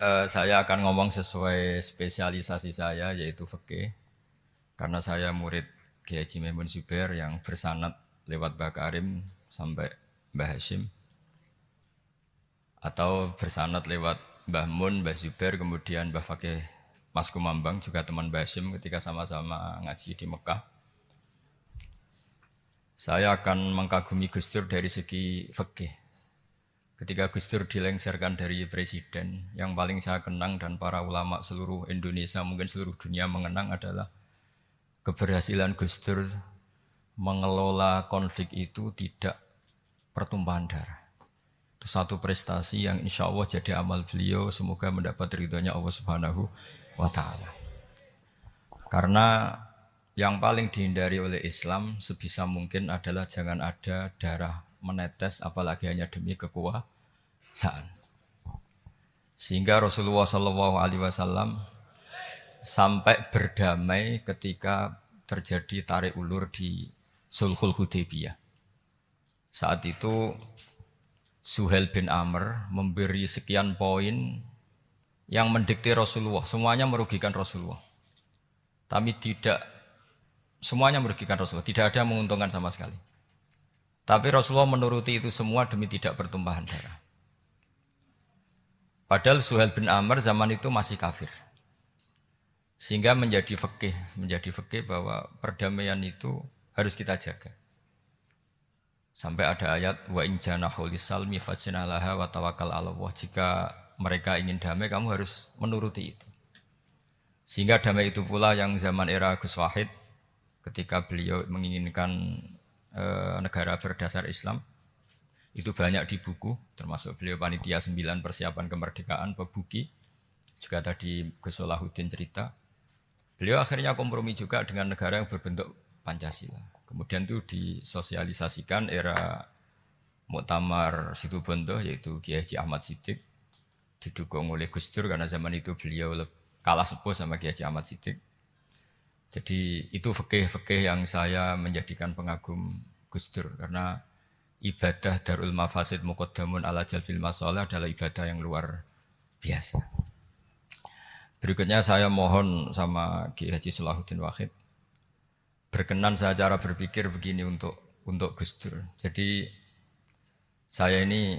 Saya akan ngomong sesuai spesialisasi saya yaitu fikih karena saya murid Kiai Haji Maimun Zubair yang bersanad lewat Mbah Karim sampai Mbah Hashim atau bersanad lewat Mbah Mun, Mbah Zubair kemudian Mbah Fakih Mas Kumambang juga teman Mbah Hashim ketika sama-sama ngaji di Mekah. Saya akan mengkagumi Gus Dur dari segi fikih. Ketika Gus Dur dilengsarkan dari presiden, yang paling saya kenang dan para ulama seluruh Indonesia, mungkin seluruh dunia mengenang adalah keberhasilan Gus Dur mengelola konflik itu tidak pertumpahan darah. Itu satu prestasi yang insya Allah jadi amal beliau, semoga mendapat ridhonya Allah Subhanahu wa Ta'ala. Karena yang paling dihindari oleh Islam sebisa mungkin adalah jangan ada darah menetes apalagi hanya demi kekuasaan. Sehingga Rasulullah SAW sampai berdamai ketika terjadi tarik ulur di Sulhul Hudaybiyah. Saat itu Suhail bin Amr memberi sekian poin yang mendikte Rasulullah, semuanya merugikan Rasulullah. Tapi tidak semuanya merugikan Rasulullah, tidak ada yang menguntungkan sama sekali. Tapi Rasulullah menuruti itu semua demi tidak bertumpahan darah. Padahal Suhail bin Amr zaman itu masih kafir. Sehingga menjadi fikih bahwa perdamaian itu harus kita jaga. Sampai ada ayat wa in janahu lisalmi fajnalaha wa tawakkal 'ala Allah. Jika mereka ingin damai kamu harus menuruti itu. Sehingga damai itu pula yang zaman era Gus Wahid ketika beliau menginginkan negara berdasar Islam itu banyak di buku, termasuk beliau panitia 9 persiapan kemerdekaan Pebuki, juga tadi Gus Solahuddin cerita. Beliau akhirnya kompromi juga dengan negara yang berbentuk Pancasila. Kemudian itu disosialisasikan era Muktamar Situbondo yaitu Kiai Haji Ahmad Siddiq, didukung oleh Gus Dur karena zaman itu beliau kalah sepuh sama Kiai Haji Ahmad Siddiq. Jadi itu fikih-fikih yang saya menjadikan pengagum Gus Dur karena ibadah Darul Mafasid Muqaddamun ala Jalbil Masalah adalah ibadah yang luar biasa. Berikutnya saya mohon sama Kiai Haji Solahuddin Wahid berkenan saya cara berpikir begini untuk Gus Dur. Jadi saya ini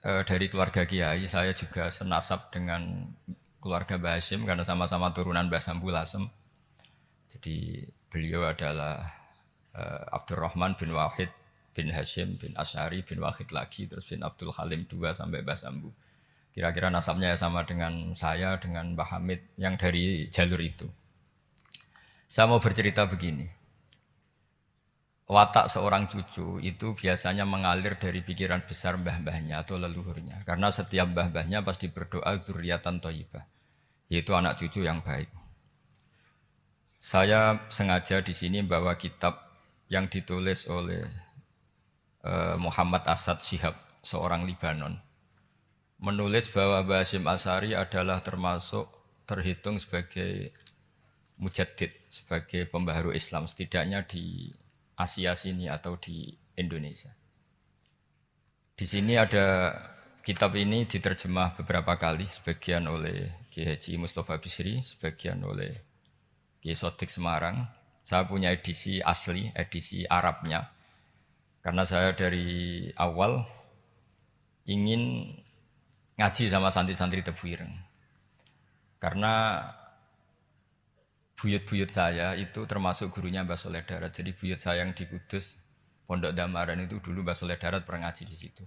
dari keluarga Kiai, saya juga senasab dengan keluarga Mbah Hashim karena sama-sama turunan Mbah Sambu Lasem. Jadi beliau adalah Abdurrahman bin Wahid bin Hashim bin Asy'ari bin Wahid lagi terus bin Abdul Halim 2 sampai Mbah Sambu. Kira-kira nasabnya sama dengan saya dengan Mbah Hamid yang dari jalur itu. Saya mau bercerita begini. Watak seorang cucu itu biasanya mengalir dari pikiran besar mbah-mbahnya atau leluhurnya. Karena setiap mbah-mbahnya pasti berdoa dzurriatan thayyibah, yaitu anak cucu yang baik. Saya sengaja di sini bawa kitab yang ditulis oleh Muhammad Asad Shihab, seorang Libanon. Menulis bahwa Mbah Hasyim Asy'ari adalah terhitung sebagai mujaddid, sebagai pembaharu Islam setidaknya di Asia sini atau di Indonesia. Di sini ada kitab ini diterjemah beberapa kali, sebagian oleh Kiai Haji Mustafa Bisri, sebagian oleh Kiai Sodik Semarang. Saya punya edisi asli, edisi Arabnya. Karena saya dari awal ingin ngaji sama santri-santri Tebu Ireng. Karena buyut-buyut saya itu termasuk gurunya Mbah Soleh Darat. Jadi buyut saya yang di Kudus, Pondok Damaran itu dulu Mbah Soleh Darat pernah ngaji di situ.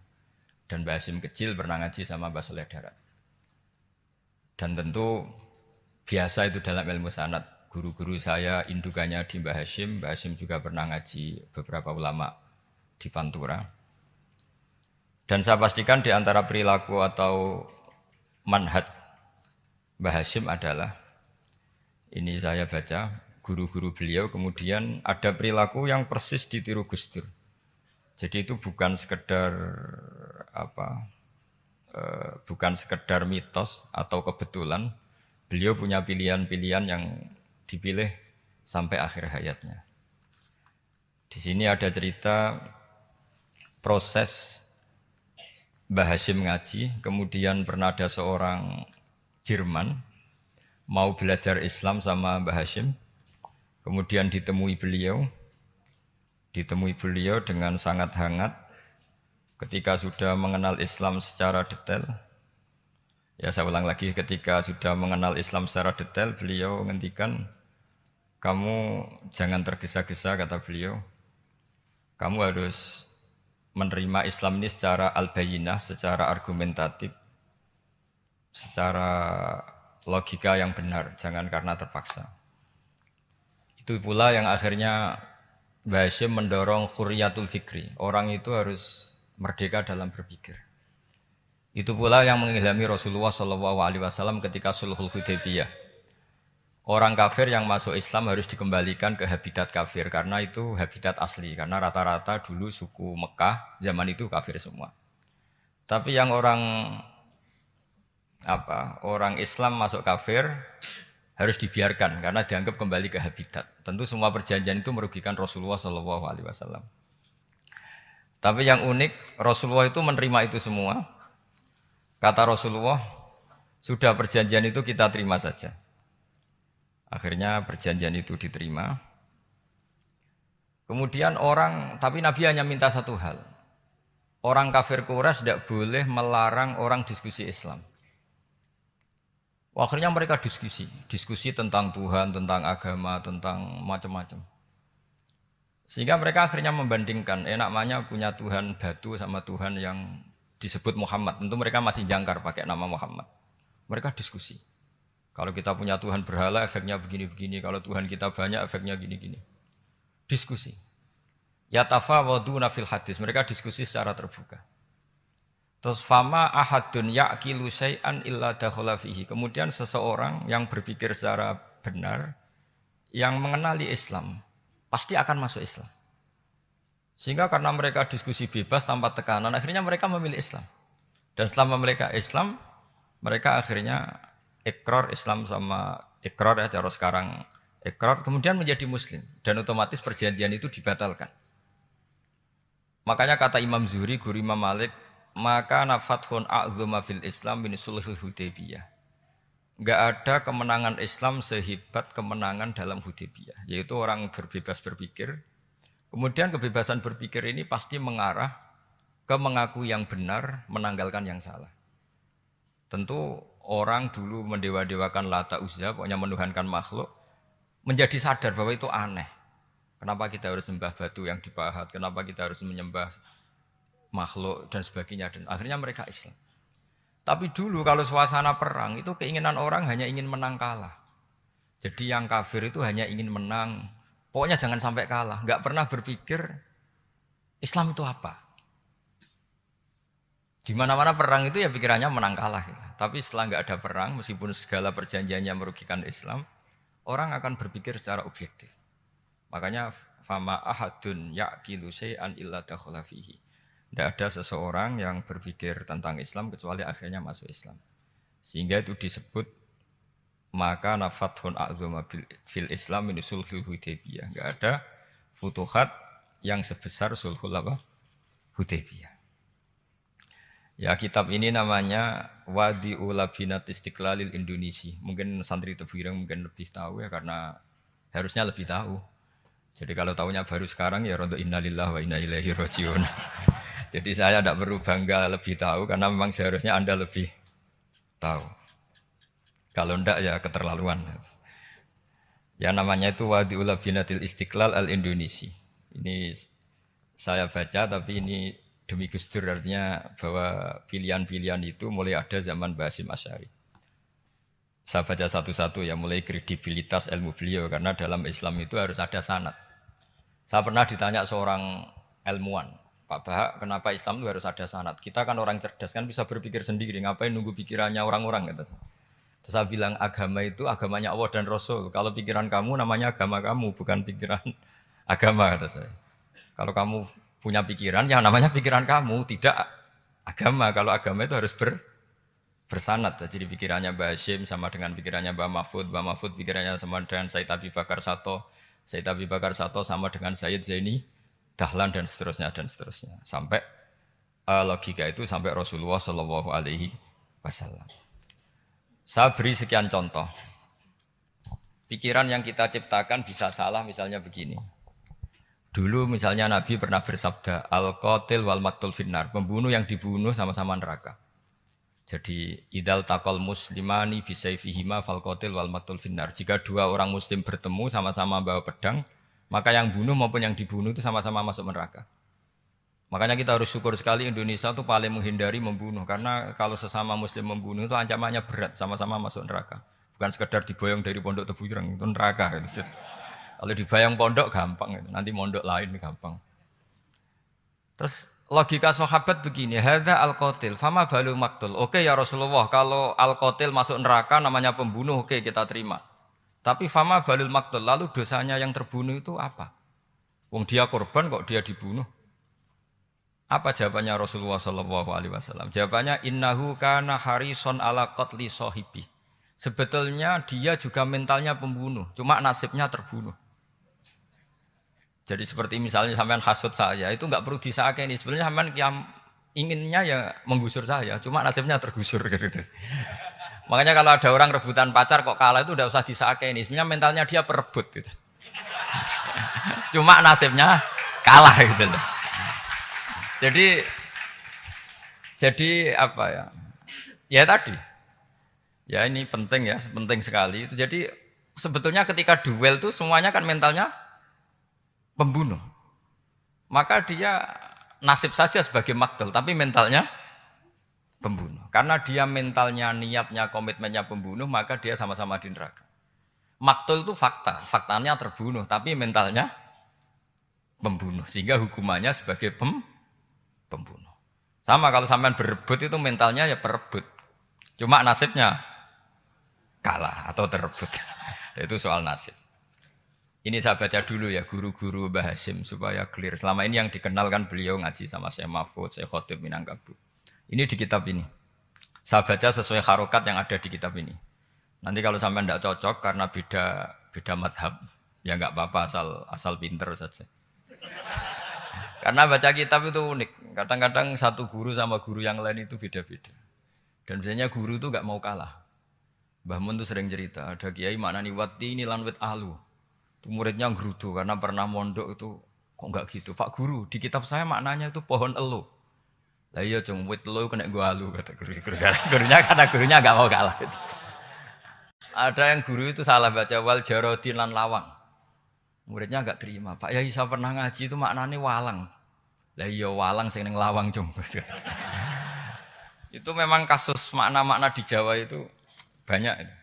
Dan Mbah Hasyim kecil pernah ngaji sama Mbah Soleh Darat. Dan tentu biasa itu dalam ilmu sanad. Guru-guru saya indukannya di Mbah Hasyim juga pernah ngaji beberapa ulama di Pantura. Dan saya pastikan di antara perilaku atau manhaj Mbah Hasyim adalah ini saya baca guru-guru beliau, kemudian ada perilaku yang persis ditiru Gus Dur. Jadi itu bukan sekedar bukan sekedar mitos atau kebetulan. Beliau punya pilihan-pilihan yang dipilih sampai akhir hayatnya. Di sini ada cerita proses Mbah Hashim ngaji, kemudian pernah ada seorang Jerman mau belajar Islam sama Mbah Hashim, kemudian ditemui beliau dengan sangat hangat ketika sudah mengenal Islam secara detail. Ya saya ulang lagi, ketika sudah mengenal Islam secara detail, beliau ngendikan, kamu jangan tergesa-gesa, kata beliau. Kamu harus menerima Islam ini secara al-bayyinah, secara argumentatif, secara logika yang benar, jangan karena terpaksa. Itu pula yang akhirnya Mbah Hashim mendorong khurriyatul fikri. Orang itu harus merdeka dalam berpikir. Itu pula yang mengilhami Rasulullah SAW ketika Sulhul Hudaybiyah. Orang kafir yang masuk Islam harus dikembalikan ke habitat kafir karena itu habitat asli. Karena rata-rata dulu suku Mekah zaman itu kafir semua. Tapi yang orang Islam masuk kafir harus dibiarkan karena dianggap kembali ke habitat. Tentu semua perjanjian itu merugikan Rasulullah SAW. Tapi yang unik Rasulullah itu menerima itu semua. Kata Rasulullah, sudah perjanjian itu kita terima saja. Akhirnya perjanjian itu diterima. Kemudian tapi Nabi hanya minta satu hal. Orang kafir Quraisy tidak boleh melarang orang diskusi Islam. Akhirnya mereka diskusi tentang Tuhan, tentang agama, tentang macam-macam. Sehingga mereka akhirnya membandingkan, namanya punya Tuhan batu sama Tuhan yang disebut Muhammad. Tentu mereka masih jangkar pakai nama Muhammad. Mereka diskusi. Kalau kita punya Tuhan berhala, efeknya begini-begini. Kalau Tuhan kita banyak, efeknya gini-gini. Diskusi. Yatafawaduna fil hadis. Mereka diskusi secara terbuka. Terus fama ahadun ya'kilu syai'an illa dakhala fihi. Kemudian seseorang yang berpikir secara benar, yang mengenali Islam, pasti akan masuk Islam. Sehingga karena mereka diskusi bebas tanpa tekanan, akhirnya mereka memilih Islam. Dan selama mereka Islam, mereka akhirnya ikrar Islam sama ikrar ya cara sekarang ikrar, kemudian menjadi Muslim. Dan otomatis perjanjian itu dibatalkan. Makanya kata Imam Zuhri, guru Imam Malik, maka nafathun a'zuma fil Islam min sulhul Hudaybiyah. Enggak ada kemenangan Islam sehebat kemenangan dalam Hudaybiyah, yaitu orang berbebas berpikir. Kemudian kebebasan berpikir ini pasti mengarah ke mengaku yang benar, menanggalkan yang salah. Tentu orang dulu mendewa-dewakan Lata Uzza, pokoknya menuhankan makhluk, menjadi sadar bahwa itu aneh. Kenapa kita harus sembah batu yang dipahat? Kenapa kita harus menyembah makhluk dan sebagainya? Dan akhirnya mereka Islam. Tapi dulu kalau suasana perang itu keinginan orang hanya ingin menang kalah. Jadi yang kafir itu hanya ingin menang. Pokoknya jangan sampai kalah. Enggak pernah berpikir Islam itu apa. Di mana-mana perang itu ya pikirannya menang kalah. Tapi setelah enggak ada perang, meskipun segala perjanjiannya merugikan Islam, orang akan berpikir secara objektif. Makanya fama ahadun yaqilu syai'an illa dakhala fihi. Tidak ada seseorang yang berpikir tentang Islam kecuali akhirnya masuk Islam. Sehingga itu disebut maka nafathun a'zuma fil Islam min sulhul Hudaybiyah. Enggak ada futuhat yang sebesar sulhul Hudaybiyah. Ya kitab ini namanya Wadi'ul Labinat Istiqlalil Indonesia. Mungkin santri Tebuireng mungkin lebih tahu ya karena harusnya lebih tahu. Jadi kalau tahunya baru sekarang ya rondo innalillahi wa inna ilaihi rajiun. Jadi saya tidak perlu bangga lebih tahu karena memang seharusnya Anda lebih tahu. Kalau tidak ya keterlaluan. Ya namanya itu Wadi'ul Labinatil Istiqlal Al-Indonesia. Ini saya baca tapi ini demi Gus Dur, artinya bahwa pilihan-pilihan itu mulai ada zaman Mbah Hasyim Asy'ari. Saya baca satu-satu ya, mulai kredibilitas ilmu beliau, karena dalam Islam itu harus ada sanad. Saya pernah ditanya seorang ilmuwan, Pak Bahak, kenapa Islam itu harus ada sanad? Kita kan orang cerdas, kan bisa berpikir sendiri, ngapain nunggu pikirannya orang-orang? Gitu. Terus saya bilang agama itu agamanya Allah dan Rasul. Kalau pikiran kamu namanya agama kamu, bukan pikiran agama, kata saya. Kalau kamu punya pikiran, yang namanya pikiran kamu, tidak agama. Kalau agama itu harus bersanad. Jadi pikirannya Mbah Hasyim sama dengan pikirannya Mbah Mahfud pikirannya sama dengan Said Abi Bakar Sato sama dengan Sayyid Zaini Dahlan dan seterusnya. Sampai logika itu sampai Rasulullah Shallallahu Alaihi Wasallam. Saya beri sekian contoh. Pikiran yang kita ciptakan bisa salah, misalnya begini. Dulu misalnya Nabi pernah bersabda, al-qatil wal maktul finnar, pembunuh yang dibunuh sama-sama neraka. Jadi idal takol muslimani bisayfihima fal qatil wal maktul finnar. Jika dua orang muslim bertemu sama-sama bawa pedang, maka yang bunuh maupun yang dibunuh itu sama-sama masuk neraka. Makanya kita harus syukur sekali Indonesia itu paling menghindari membunuh, karena kalau sesama muslim membunuh itu ancamannya berat, sama-sama masuk neraka. Bukan sekedar diboyong dari pondok Tebu Ireng, itu neraka. Gitu. Kalau dibayang pondok gampang, gitu. Nanti mondok lain gampang. Terus logika sahabat begini, hadza al-qatil, fama balu maktul. Oke ya Rasulullah, kalau al-qatil masuk neraka namanya pembunuh, oke kita terima. Tapi fama balul maktul, lalu dosanya yang terbunuh itu apa? Wong dia korban kok dia dibunuh? Apa jawabannya Rasulullah SAW? Jawabannya innahu kana harison ala qatli sahibi. Sebetulnya dia juga mentalnya pembunuh, cuma nasibnya terbunuh. Jadi seperti misalnya sampean hasud saya, itu enggak perlu disakeni. Sebenarnya sampean yang inginnya ya menggusur saya, cuma nasibnya tergusur gitu. Makanya kalau ada orang rebutan pacar kok kalah itu udah usah disakeni. Sebenarnya mentalnya dia perebut gitu. Cuma nasibnya kalah gitu loh. Jadi apa ya? Ya tadi. Ya ini penting ya, penting sekali. Itu jadi sebetulnya ketika duel itu semuanya kan mentalnya pembunuh. Maka dia nasib saja sebagai maktul, tapi mentalnya pembunuh. Karena dia mentalnya, niatnya, komitmennya pembunuh, maka dia sama-sama di neraka. Maktul itu fakta, faktanya terbunuh, tapi mentalnya pembunuh. Sehingga hukumannya sebagai pembunuh. Sama kalau sampean berebut itu mentalnya ya perebut. Cuma nasibnya kalah atau terebut. Itu soal nasib. Ini saya baca dulu ya guru-guru Mbah Hasyim supaya clear. Selama ini yang dikenal kan beliau ngaji sama Syekh Mahfud, Syekh Khotib Minangkabau. Ini di kitab ini. Saya baca sesuai harokat yang ada di kitab ini. Nanti kalau sampai tidak cocok karena beda madhab, ya nggak apa-apa asal pinter saja. Karena baca kitab itu unik. Kadang-kadang satu guru sama guru yang lain itu beda-beda. Dan biasanya guru itu nggak mau kalah. Mbah Mun tuh sering cerita, ada kiai maknani wati ini lan wit alu. Itu muridnya gerutu karena pernah mondok itu kok nggak gitu. Pak guru, di kitab saya maknanya itu pohon elu. Lah iya cung wit elu kena gua alu kata guru. Gurunya karena gurunya nggak mau kalah. Gitu. Ada yang guru itu salah baca wal jarodin lan lawang. Muridnya nggak terima. Pak Yai saya pernah ngaji itu maknanya walang. Lah iya walang sing ning lawang cung. Itu memang kasus makna-makna di Jawa itu banyak itu.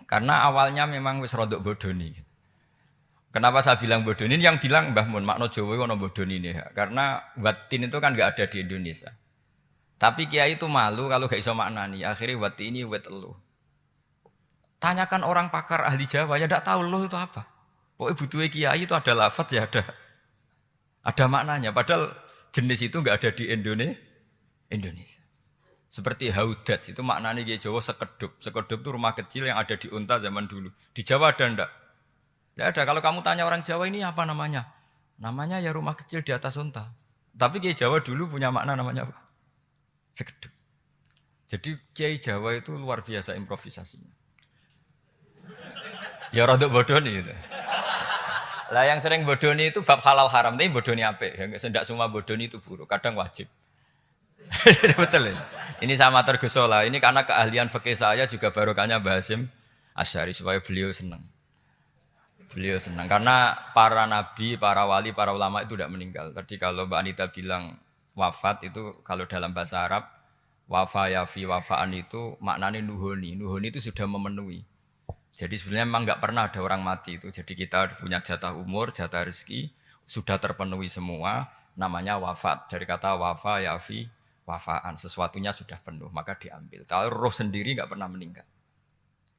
Karena awalnya memang wis rodok bodoni. Kenapa saya bilang bodoni? Ini yang bilang Mbah Mun makna Jawa ono bodoni ini. Karena watin itu kan enggak ada di Indonesia. Tapi kiai itu malu kalau gak iso maknani. Akhirnya wati ini wet elu. Tanyakan orang pakar ahli Jawa ya ndak tahu lo itu apa. Pokoknya butuhnya kiai itu ada lafaz ya ada maknanya. Padahal jenis itu enggak ada di Indonesia. Seperti haudat itu maknanya di Jawa sekedup. Sekedup itu rumah kecil yang ada di unta zaman dulu. Di Jawa ada enggak? Tidak ada. Kalau kamu tanya orang Jawa ini apa namanya? Namanya ya rumah kecil di atas unta. Tapi Kiai Jawa dulu punya makna namanya apa? Sekedup. Jadi Kiai Jawa itu luar biasa improvisasinya. Ya rodok bodoni itu. Lah yang sering bodoni itu bab halal haram. Tapi bodoni apik. Tidak semua bodoni itu buruk. Kadang wajib. Betul ya? Ini sama tergesola. Ini karena keahlian fikih saya juga barokahnya Mbah Hasyim Asy'ari supaya beliau senang. Beliau senang karena para nabi, para wali, para ulama itu tidak meninggal. Tadi kalau Mbak Anita bilang wafat itu kalau dalam bahasa Arab wafa yafi wafaan itu maknanya nuhoni. Nuhoni itu sudah memenuhi. Jadi sebenarnya memang nggak pernah ada orang mati itu. Jadi kita punya jatah umur, jatah rezeki sudah terpenuhi semua. Namanya wafat dari kata wafa yafi wafaan, sesuatunya sudah penuh maka diambil. Kalau roh sendiri nggak pernah meninggal.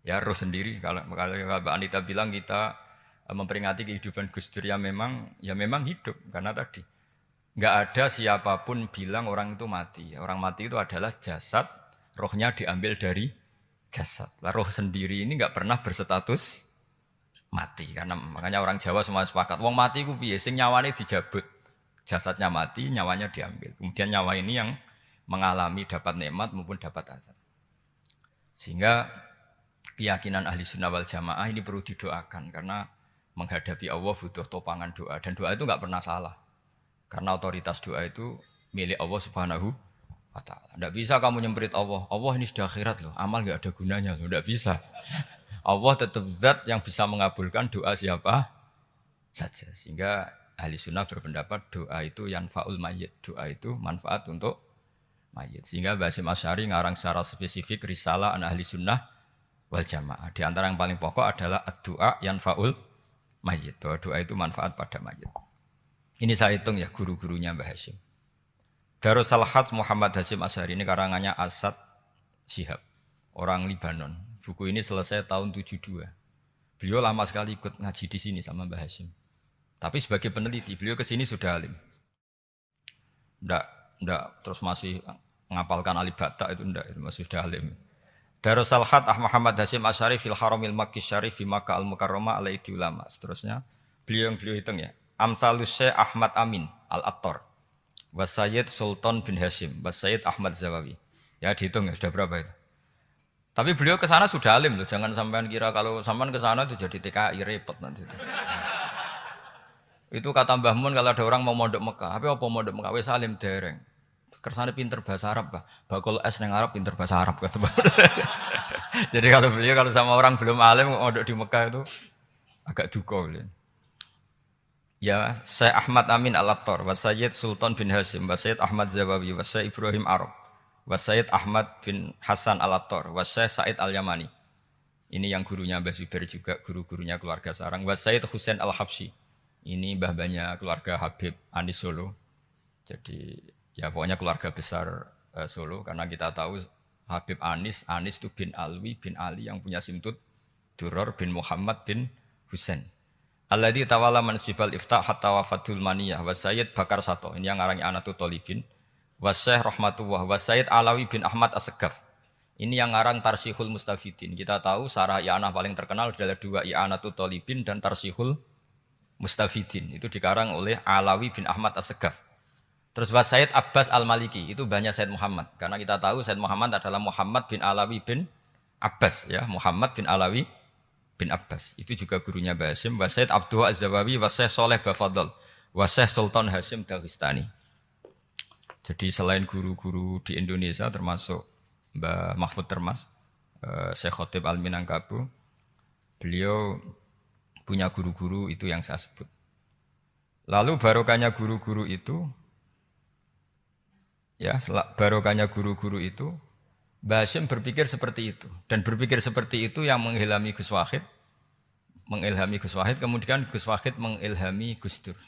Ya roh sendiri kalau Mbak Anita bilang kita memperingati kehidupan Gus Dur ya memang hidup karena tadi nggak ada siapapun bilang orang itu mati. Orang mati itu adalah jasad, rohnya diambil dari jasad. Lah roh sendiri ini nggak pernah berstatus mati karena makanya orang Jawa semua sepakat. Wong mati ku piye sing nyawane dijabut. Jasadnya mati, nyawanya diambil. Kemudian nyawa ini yang mengalami dapat nikmat maupun dapat azab. Sehingga keyakinan ahli sunnah wal jamaah ini perlu didoakan karena menghadapi Allah butuh topangan doa dan doa itu nggak pernah salah karena otoritas doa itu milik Allah Subhanahu wa Ta'ala. Tidak bisa kamu nyemprit Allah. Allah ini sudah akhirat loh, amal nggak ada gunanya loh, tidak bisa. Allah tetap zat yang bisa mengabulkan doa siapa saja. Sehingga ahli sunnah berpendapat doa itu yanfa'ul mayyit, doa itu manfaat untuk mayit. Sehingga Basim Asy'ari ngarang secara spesifik risalah an ahli sunnah wal jamaah. Di antara yang paling pokok adalah ad-du'a yanfa'ul mayyit, bahwa doa itu manfaat pada mayit. Ini saya hitung ya guru-gurunya Mbah Hasyim. Darus Salhat Muhammad Hasyim Asy'ari ini karangannya Asad Syihab, orang Libanon. Buku ini selesai tahun 72. Beliau lama sekali ikut ngaji di sini sama Mbah Hasyim. Tapi sebagai peneliti, beliau ke sini sudah alim. Ndak terus masih ngapalkan alif bata itu ndak, itu masih sudah alim. Darus Salhat Muhammad Hasyim Asy'ari fil Haramil Makki Syarif fi Makkah Al-Mukarramah alaihi ulama. Seterusnya beliau hitung ya. Amsalus Syekh Ahmad Amin Al-Attar. Wasayyid Sultan bin Hasyim, Wasayyid Ahmad Zawawi. Ya dihitung ya sudah berapa itu. Tapi beliau ke sana sudah alim loh, jangan sampean kira kalau sampean ke sana itu jadi TKI repot nanti itu. Itu kata Mbah Mun kalau ada orang mau mondok Mekah, apa mondok Mekah wis alim dereng. Kersane pinter bahasa Arab, Pak. Bakul es nang Arab pinter bahasa Arab kata. Jadi kalau beliau kalau sama orang belum alim mondok di Mekah itu agak duka beliau. Ya, Syekh Ahmad Amin Al-Attar, Wasayyid Sultan bin Hasyim, Wasayyid Ahmad Zawawi, Wasayyid Ibrahim Arab, Wasayyid Ahmad bin Hasan Al-Attar, Wasayyid Said Al-Yamani. Ini yang gurunya Mbah Zubair juga, guru-gurunya keluarga sarang. Wasayyid Husain Al-Habsyi. Ini mbah-mbahnya keluarga Habib Anis Solo. Jadi ya pokoknya keluarga besar Solo karena kita tahu Habib Anis itu bin Alwi bin Ali yang punya simtut Duror bin Muhammad bin Husain. Alladzi tawalla mansibal iftah hatta wafatul maniyah wa Sayyid Bakar Sato. Ini yang ngarang Anatul Thalibin. Wa Syekh Rahmatullah wa Sayyid Alawi bin Ahmad As-Segaf. Ini yang ngarang Tarsihul Mustafidin. Kita tahu sarah i'anah paling terkenal adalah dua I'anatul Thalibin dan Tarsihul Mustafidin. Itu dikarang oleh Alawi bin Ahmad As-Segaf. Terus wa Sayyid Abbas Al-Maliki. Itu banyak Sayyid Muhammad. Karena kita tahu Sayyid Muhammad adalah Muhammad bin Alawi bin Abbas. Ya, Muhammad bin Alawi bin Abbas. Itu juga gurunya Basim. Wa Sayyid Abdul Az-Zawawi wa Syekh Soleh Bafadol. Wa Syekh Sultan Hasyim Daghestani. Jadi selain guru-guru di Indonesia termasuk Mbah Mahfud Termas, Syekh Khotib Al-Minangkabau, beliau punya guru-guru itu yang saya sebut. Lalu barokahnya guru-guru itu, ya barokahnya guru-guru itu, Mbah Hasyim berpikir seperti itu. Dan berpikir seperti itu yang mengilhami Gus Wahid, kemudian Gus Wahid mengilhami Gus Dur.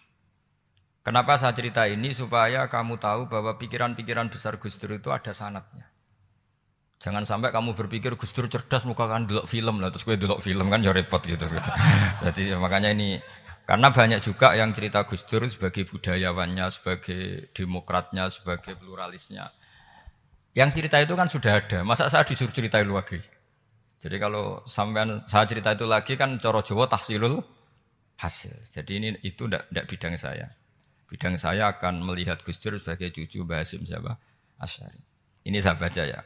Kenapa saya cerita ini? Supaya kamu tahu bahwa pikiran-pikiran besar Gus Dur itu ada sanadnya. Jangan sampai kamu berpikir Gus Dur cerdas muka kan delok film lah, terus gue delok film kan ya repot gitu. Jadi makanya ini, karena banyak juga yang cerita Gus Dur sebagai budayawannya, sebagai demokratnya, sebagai pluralisnya. Yang cerita itu kan sudah ada, masa saya disuruh cerita itu lagi? Jadi kalau sampean saya cerita itu lagi kan coro Jawa tahsilul hasil. Jadi ini itu tidak bidang saya. Bidang saya akan melihat Gus Dur sebagai cucu Mbah Hasyim siapa? Asy'ari. Ini saya baca ya.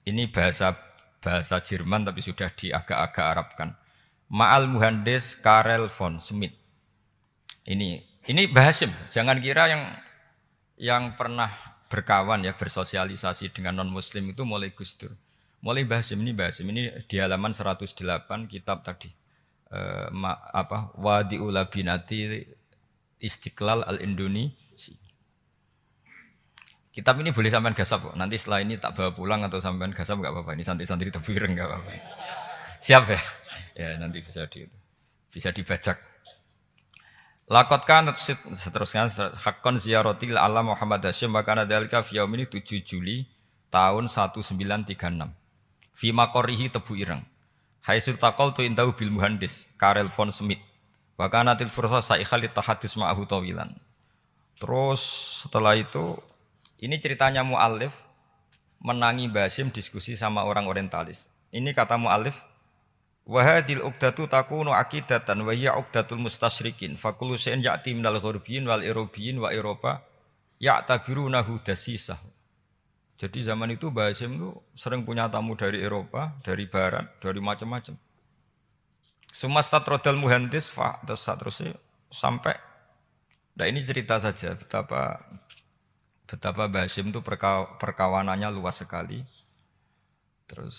Ini bahasa Jerman tapi sudah diagak-agak Arabkan. Ma'al Muhandis Karel von Schmidt. Ini Mbah Hasyim. Jangan kira yang pernah berkawan ya bersosialisasi dengan non muslim itu mulai Gus Dur. Mulai Mbah Hasyim ini di halaman 108 kitab tadi. Wadi'ul Labinati Istiqlal Al-Indonesi. Kitab ini boleh sampean gasap kok. Nanti setelah ini tak bawa pulang atau sampean gasap enggak apa-apa. Ini santri-santri tafsir enggak apa-apa. Siap ya? Ya nanti bisa dibajak. Lakot kan seterusnya hakon ziaratil alam Muhammad Hasyim wa kana dzalika fi yaumini 7 Juli tahun 1936. Fi maqorihi Tebu Ireng. Haitsu taqaltu indahu bil muhandis Karel von Schmidt. Wa kanatil fursa saikhal tahadus ma'ahu tawilan. Terus setelah itu ini ceritanya muallif menangi Mbah Hasyim diskusi sama orang orientalis. Ini kata muallif Wa hadhil uqdatu takunu aqidatan wa hiya uqdatul mustasyrikin. Fa kullu shay'in ya'ti minal ghurbiyin wal irobiyyin wa Eropa ya'tabirunahu dasisah. Jadi zaman itu Mbah Hasyim itu sering punya tamu dari Eropa, dari Barat, dari macam-macam. Sumastatrodal muhandis fa terus seterusnya sampai. Nah ini cerita saja betapa Mbah Hasyim itu perkawanannya luas sekali. Terus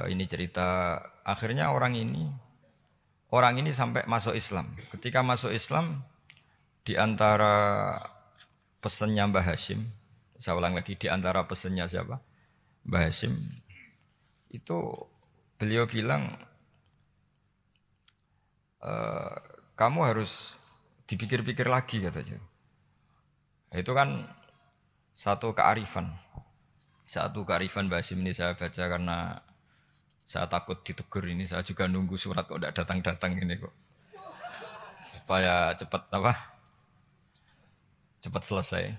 ini cerita akhirnya orang ini sampai masuk Islam. Ketika masuk Islam di antara pesannya Mbah Hasyim, saya ulang lagi di antara pesannya siapa? Mbah Hasyim itu beliau bilang kamu harus dipikir-pikir lagi katanya. Itu kan satu kearifan Mbah Hasyim ini saya baca karena saya takut ditegur ini. Saya juga nunggu surat kok tidak datang-datang ini kok. Supaya cepat selesai.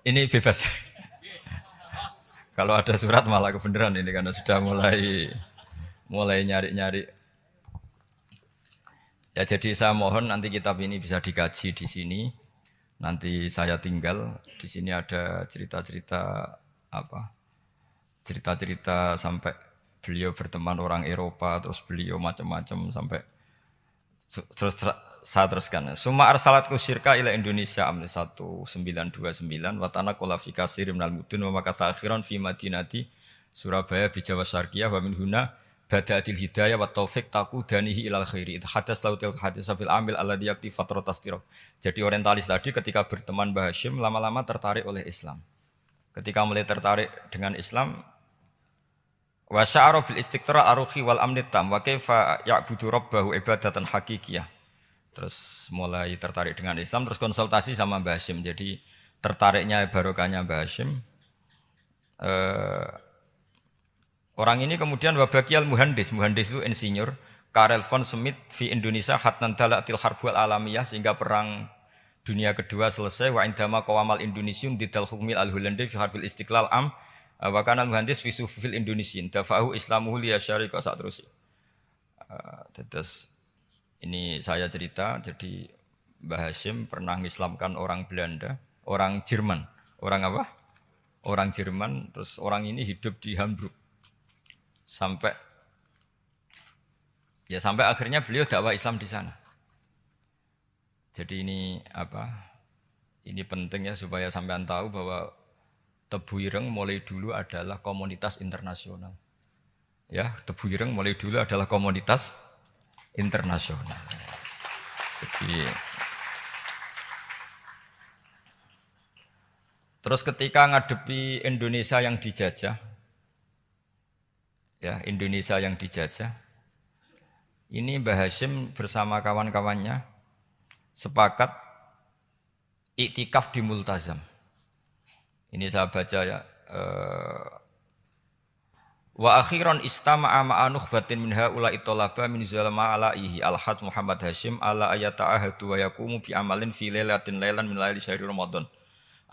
Ini bebas. Kalau ada surat malah kebenaran ini karena sudah mulai nyari-nyari. Ya jadi saya mohon nanti kitab ini bisa dikaji di sini. Nanti saya tinggal di sini ada cerita-cerita sampai beliau berteman orang Eropa, terus beliau macam-macam sampai terus saya teruskan. Summa arsalatku syirka ila Indonesia amni 1929 watana qala fi kasir minal mudun wa makata akhiran fi madinati Surabaya bi Jawa Syarqiyah wa min huna bada'atil hidayah wa taufik taqudanihi ilal khairi. Hadas lautil hadis bil amil alladhi yakti fatratas tirah. Jadi orientalis tadi ketika berteman Mbah Hasyim lama-lama tertarik oleh Islam. Ketika mulai tertarik dengan Islam, wa sya'ara bil istiqra aruhi wal amnit tam wa kaifa ya'budu rabbahu ibadatan hakikiyah. Terus mulai tertarik dengan Islam, terus konsultasi sama Mbah Hasyim. Jadi tertariknya barokahnya Mbah Hasyim. Orang ini kemudian wabakiyal muhandis itu insinyur Karel von Schmidt fi Indonesia hatnan dalatil harbul alamiyah sehingga perang dunia kedua selesai wa indama qawamal indonesium didal hukmil al-Hollandi fi harbil istiqlal am wa kana muhandis fi sufil indonesiin dafahu islamuhu li syarika sak terus. Terus ini saya cerita jadi Mbah Hasyim pernah mengislamkan orang Belanda, orang Jerman. Orang apa? Orang Jerman, terus orang ini hidup di Hamburg. Sampai akhirnya beliau dakwah Islam di sana. Jadi ini penting ya supaya sampean tahu bahwa Tebu Ireng mulai dulu adalah komunitas internasional. Ya, Tebu Ireng mulai dulu adalah komunitas internasional. Jadi terus ketika ngadepi Indonesia yang dijajah, ini Mbah Hasyim bersama kawan-kawannya sepakat iktikaf di Multazam. Ini saya baca ya. Wa akhiran istama'a ma'a nukhbatin min haula'i talaba min zalama alaihi al-had Muhammad Hasyim ala ayata'ahadu wa yaqumu bi amalin fi lailatin lailan min laili syahri Ramadan.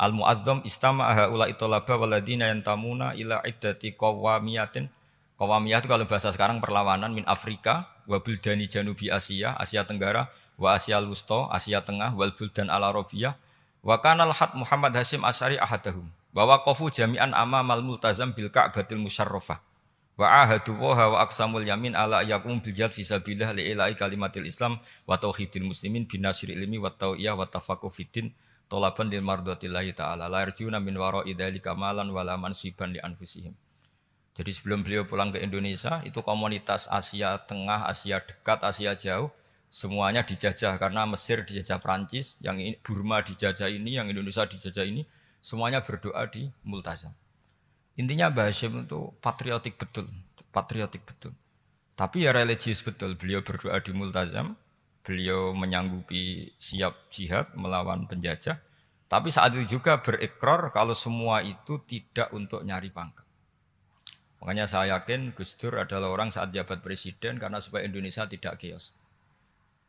Al-mu'azzam istama'a haula'i talaba waladina yantamuna ila iddati qawamiyatin. Qawamiyah itu kalau bahasa sekarang perlawanan min Afrika wa buldani janubi Asia, Asia Tenggara wa Asia Wusta, Asia Tengah wal buldan al-Arabiyah wa kana al-had Muhammad Hasyim Asy'ari ahadahum wa waqafu jami'an amamal multazam bil Ka'batil musyarrafah wa ahadu wa aqsamul yamin ala yakum bil jihad fi sabilillah li ilahi kalimatil Islam wa tauhidil muslimin binasril ilmi wa tau'iyah wa tafaqquh fiddin talaban lil mardatillahi ta'ala la yarjuna min wara'i dzalika malan wala mansiban li anfusihim. Jadi sebelum beliau pulang ke Indonesia itu komunitas Asia Tengah, Asia Dekat, Asia Jauh semuanya dijajah karena Mesir dijajah Prancis, yang Burma dijajah ini, yang Indonesia dijajah ini, semuanya berdoa di Multazam. Intinya Mbah Hasyim itu patriotik betul. Tapi ya religius betul. Beliau berdoa di Multazam, beliau menyanggupi siap jihad melawan penjajah. Tapi saat itu juga berikrar kalau semua itu tidak untuk nyari pangkat. Makanya saya yakin Gus Dur adalah orang saat jabat presiden karena supaya Indonesia tidak chaos.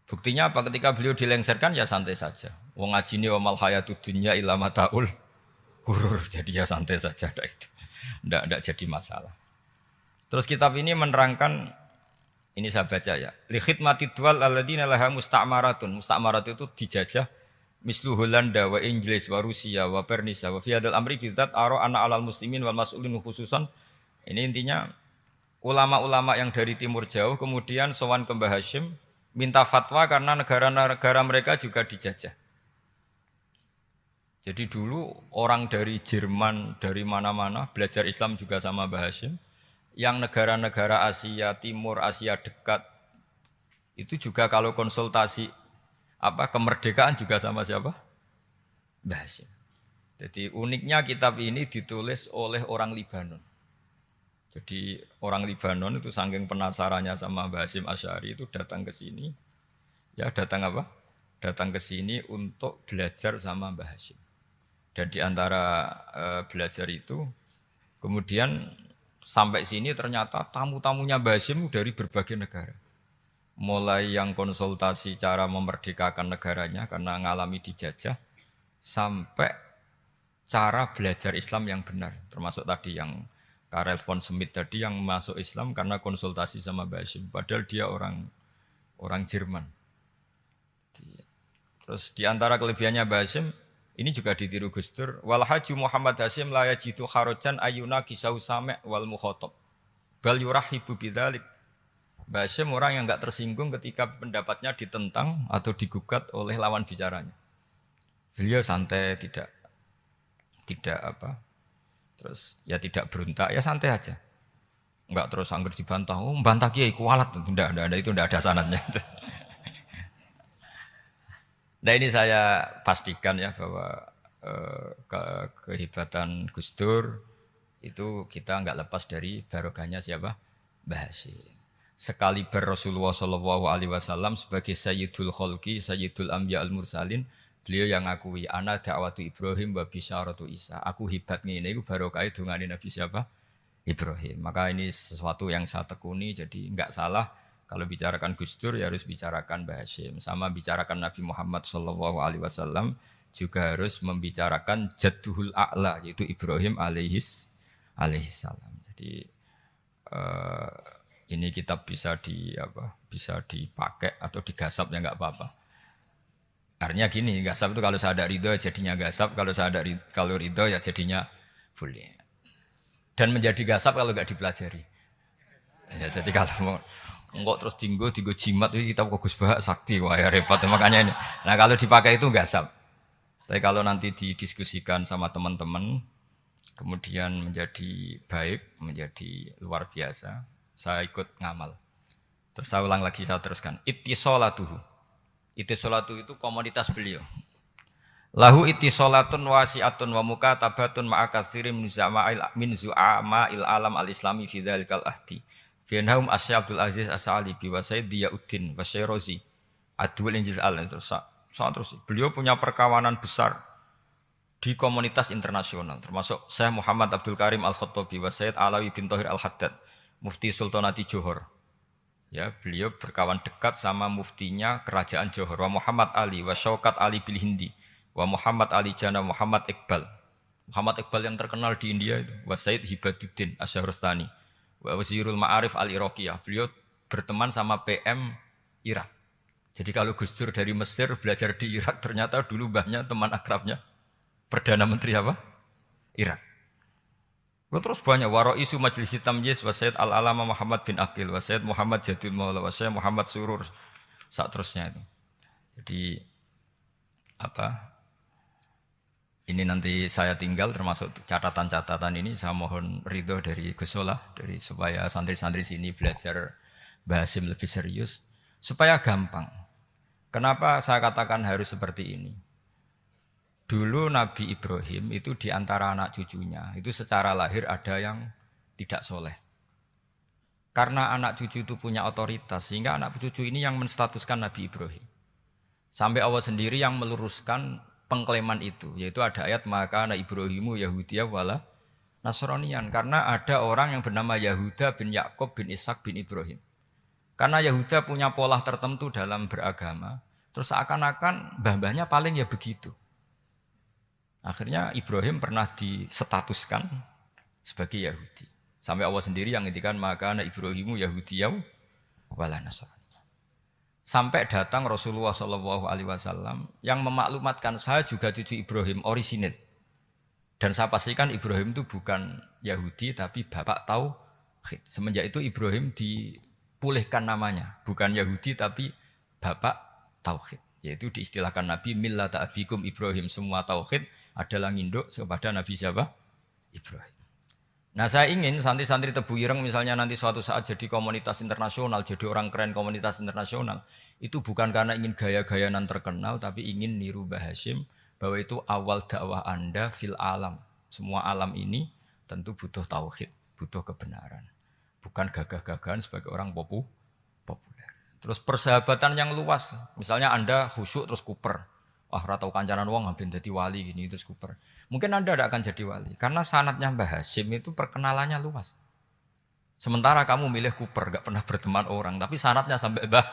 Buktinya apa? Ketika beliau dilengsarkan ya santai saja. Wong ngajine wa mal hayatud dunya illa mataul ghurur. Jadi ya santai saja itu. Ndak jadi masalah. Terus kitab ini menerangkan, ini saya baca ya. Li khidmati dual alladzina laha musta'maratun. Musta'marat itu dijajah mislu Holanda wa Inggris wa Rusia wa Pernisa wa fi hadzal amri bidzat ara ana alal muslimin wal mas'ulin khususan. Ini intinya ulama-ulama yang dari timur jauh kemudian sowan ke Mbah Hashim minta fatwa karena negara-negara mereka juga dijajah. Jadi dulu orang dari Jerman, dari mana-mana belajar Islam juga sama Mbah Hashim. Yang negara-negara Asia Timur, Asia dekat itu juga kalau konsultasi kemerdekaan juga sama siapa? Mbah Hashim. Jadi uniknya kitab ini ditulis oleh orang Libanon. Jadi orang Libanon itu saking penasarannya sama Mbah Hashim Asy'ari itu datang ke sini. Ya datang apa? Datang ke sini untuk belajar sama Mbah Hashim. Dan di antara belajar itu kemudian sampai sini ternyata tamu-tamunya Mbah Hashim dari berbagai negara. Mulai yang konsultasi cara memerdekakan negaranya karena ngalami dijajah, sampai cara belajar Islam yang benar. Termasuk tadi yang Karel von Schmidt tadi yang masuk Islam karena konsultasi sama Mbah Hashim. Padahal dia orang Jerman. Terus di antara kelebihannya Mbah Hashim, ini juga ditiru Gus Dur. Wal haju Muhammad Hashim la yajidu kharajan ayuna kisau sami' wal mukhatab. Bal yurahibu bidzalik. Mbah Hashim orang yang enggak tersinggung ketika pendapatnya ditentang atau digugat oleh lawan bicaranya. Beliau santai, tidak terus ya tidak berontak, ya santai aja. Enggak terus angger dibantah, membantah kiai kualat, enggak itu enggak ada sanadnya. Nah ini saya pastikan ya bahwa kehebatan Gus Dur itu kita enggak lepas dari barokahnya siapa? Mbah Hashim. Sekaliber Rasulullah SAW sebagai Sayyidul Khalqi, Sayyidul Anbiya al-Mursalin, beliau yang ngakui ana da'watu Ibrahim wa bisyaratu Isa. Aku hebat ngene iku barokah dongane Nabi siapa? Ibrahim. Maka ini sesuatu yang saya tekuni, jadi enggak salah. Kalau bicarakan Gus Dur ya harus bicarakan Mbah Hashim. Sama bicarakan Nabi Muhammad SAW juga harus membicarakan Jadduhul A'la yaitu Ibrahim alaihissalam. Jadi ini kitab bisa dipakai atau digasap ya nggak apa-apa. Artinya gini, gasap itu kalau saya ada ridho jadinya gasap, kalau ridho ya jadinya boleh. Dan menjadi gasap kalau nggak dipelajari. Ya, jadi kalau mau enggak terus tinggo jimat itu kita Gus Bah sakti wah ya repot makanya ini. Nah kalau dipakai itu gasap. Tapi kalau nanti didiskusikan sama teman-teman kemudian menjadi baik, menjadi luar biasa, saya ikut ngamal. Terus saya ulang lagi, saya teruskan. Ittisolatuhu. Ittisolatu itu komoditas beliau. Lahu ittisolatun wasi'atun wa mukatabatun ma'a katsirin min zu'ama'il alam al-islami fi dzalikal ahdi. Bianhum Asy Abdul Aziz As-Sa'alibi wa Sayyid Diyauddin wa Syairozi Adwul Injil terus beliau punya perkawanan besar di komunitas internasional termasuk Syekh Muhammad Abdul Karim Al-Khattabi wa Sayyid Alawi bin Thahir Al-Haddad Mufti Sultanati Johor. Ya, beliau berkawan dekat sama muftinya kerajaan Johor wa Muhammad Ali wa Syaukat Ali bil Hindi wa Muhammad Ali Jana Muhammad Iqbal. Muhammad Iqbal yang terkenal di India itu wa Sayyid Hibaduddin Asy-Syahrastani. Wazirul Ma'arif Al-Iraqiyah. Beliau berteman sama PM Irak. Jadi kalau Gus Dur dari Mesir belajar di Irak, ternyata dulu mbahnya teman akrabnya Perdana Menteri apa? Irak. Terus banyak Waro'isu Majlis Tamyiz wa Sayyid Al-Alama Muhammad bin Aqil wa Sayyid Muhammad Jadul Maula wa Sayyid Muhammad Surur saat terusnya itu. Jadi ini nanti saya tinggal termasuk catatan-catatan ini saya mohon ridho dari Gus Solah dari supaya santri-santri sini belajar Mbah Hashim lebih serius supaya gampang. Kenapa saya katakan harus seperti ini? Dulu Nabi Ibrahim itu di antara anak cucunya itu secara lahir ada yang tidak soleh. Karena anak cucu itu punya otoritas sehingga anak cucu ini yang menstatuskan Nabi Ibrahim. Sampai Allah sendiri yang meluruskan pengklaiman itu, yaitu ada ayat maka anak Ibrahimu Yahudiyah wala Nasranian karena ada orang yang bernama Yahuda bin Yakub bin Ishak bin Ibrahim. Karena Yahuda punya pola tertentu dalam beragama, terus seakan-akan mbah-mbahnya paling ya begitu. Akhirnya Ibrahim pernah disetatuskan sebagai Yahudi. Sampai Allah sendiri yang ngendikan maka anak Ibrahimu Yahudiyau wala Nasrani. Sampai datang Rasulullah SAW yang memaklumatkan saya juga cucu Ibrahim orisinil. Dan saya pastikan Ibrahim itu bukan Yahudi tapi bapak tauhid. Semenjak itu Ibrahim dipulihkan namanya, bukan Yahudi tapi bapak tauhid. Yaitu diistilahkan Nabi millata abikum Ibrahim, semua tauhid adalah nginduk kepada Nabi siapa? Ibrahim. Nah saya ingin santri-santri Tebu Ireng misalnya nanti suatu saat jadi komunitas internasional, jadi orang keren komunitas internasional, itu bukan karena ingin gaya-gayanan terkenal, tapi ingin niru Mbah Hasyim bahwa itu awal dakwah Anda fil alam. Semua alam ini tentu butuh tauhid, butuh kebenaran. Bukan gagah-gagahan sebagai orang populer. Terus persahabatan yang luas, misalnya Anda khusyuk terus kuper. Wah, ratau kancanan wong hampir jadi wali gini terus kuper. Mungkin Anda tidak akan jadi wali karena sanadnya Mbah Hasyim itu perkenalannya luas. Sementara kamu milih kuper, gak pernah berteman orang, tapi sanadnya sampai Mbah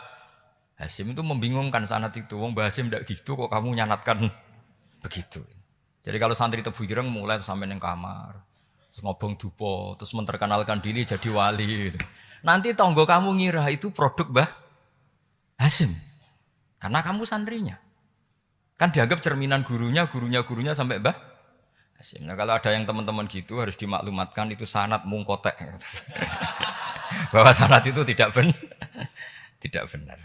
Hasyim itu membingungkan sanad itu. Wong Mbah Hasyim tidak gitu kok kamu nyanatkan begitu. Jadi kalau santri Tebu Ireng mulai sampai neng kamar, terus ngobong dupo, terus menterkenalkan diri jadi wali. Gitu. Nanti tonggo kamu ngira itu produk Mbah Hasyim karena kamu santrinya. Kan dianggap cerminan gurunya sampai Mbah Hasyim. Nah kalau ada yang teman-teman gitu harus dimaklumatkan itu sanad mungkotek. Bahwa sanad itu tidak benar.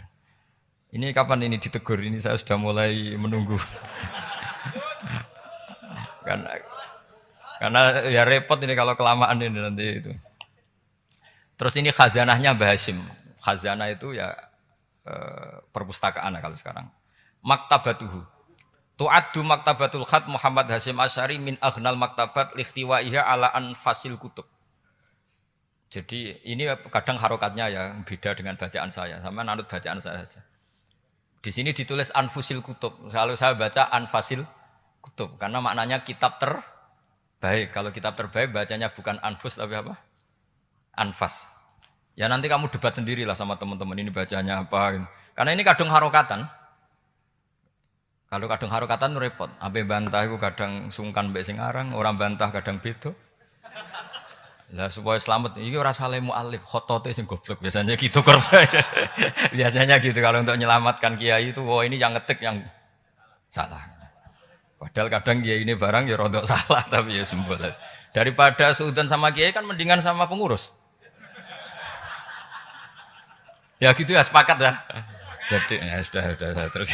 Ini kapan ini ditegur? Ini saya sudah mulai menunggu. Karena ya repot ini kalau kelamaan ini nanti itu. Terus ini khazanahnya Mbah Hasyim. Khazanah itu ya perpustakaan kalau sekarang. Maktabatuhu. Tu'addu maktabatul khat Muhammad Hasyim Asy'ari min aghnal maktabat likhtiwaiha ala anfasil kutub. Jadi ini kadang harokatnya ya beda dengan bacaan saya. Sama nanut bacaan saya saja. Di sini ditulis anfusil kutub. Selalu saya baca anfasil kutub karena maknanya kitab terbaik. Kalau kitab terbaik bacanya bukan anfus tapi apa? Anfas. Ya nanti kamu debat sendirilah sama teman-teman ini bacanya apa. Karena ini kadang harokatan. Kalau kadang harokatan repot, ampe bantah itu kadang sungkan mbek sing aran, orang bantah kadang beda. Lah supaya selamat, iki ora saleh mualif, khotote sing goblok biasanya gitu korban. Biasanya gitu kalau untuk menyelamatkan kiai itu, wah ini yang ngetik yang salah. Padahal kadang kiai ini barang ya rontok salah tapi ya sembol. Daripada suudzon sama kiai kan mendingan sama pengurus. Ya gitu ya sepakat ya. Jadi ya sudah terus.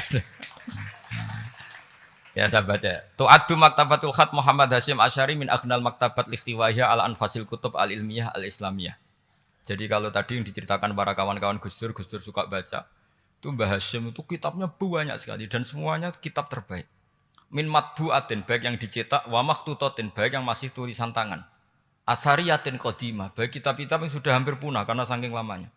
Ya saya baca. Tu'addu maktabatul khat Muhammad Hasyim Asy'ari min aghnal maktabat likhtiwaiha ala anfasil kutub al-ilmiyah al-islamiyah. Jadi kalau tadi yang diceritakan para kawan-kawan Gus Dur suka baca. Itu Mbah Hasyim itu kitabnya banyak sekali dan semuanya kitab terbaik. Min matbu'atin baik yang dicetak wa makhtutatin baik yang masih tulisan tangan. Athariyatin qadimah baik kitab-kitab yang sudah hampir punah karena saking lamanya.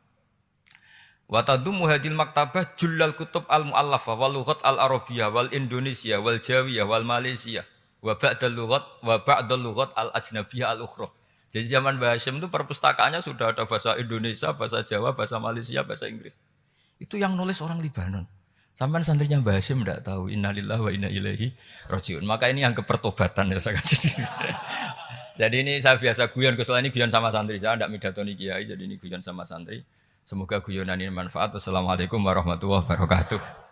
Wa tadummu hadil maktabah jullal kutub al-mu'allafah wal lughat al-arabiyyah wal indonesia wal jawiyah wal malaysia wa ba'dal lughat al-ajnabiyyah al-ukhra. Jadi zaman Mbah Hasyim itu perpustakaannya sudah ada bahasa Indonesia, bahasa Jawa, bahasa Malaysia, bahasa Inggris. Itu yang nulis orang Libanon. Sampai santrinya Mbah Hasyim tidak tahu innalillahi wa inna ilaihi rajiun. Maka ini yang kepertobatan ya saya kasih. Jadi ini saya biasa guyon, soalnya ini guyon sama santri. Saya tidak midatoni kiai, jadi ini guyon sama santri. Semoga guyonan ini manfaat. Wassalamualaikum warahmatullahi wabarakatuh.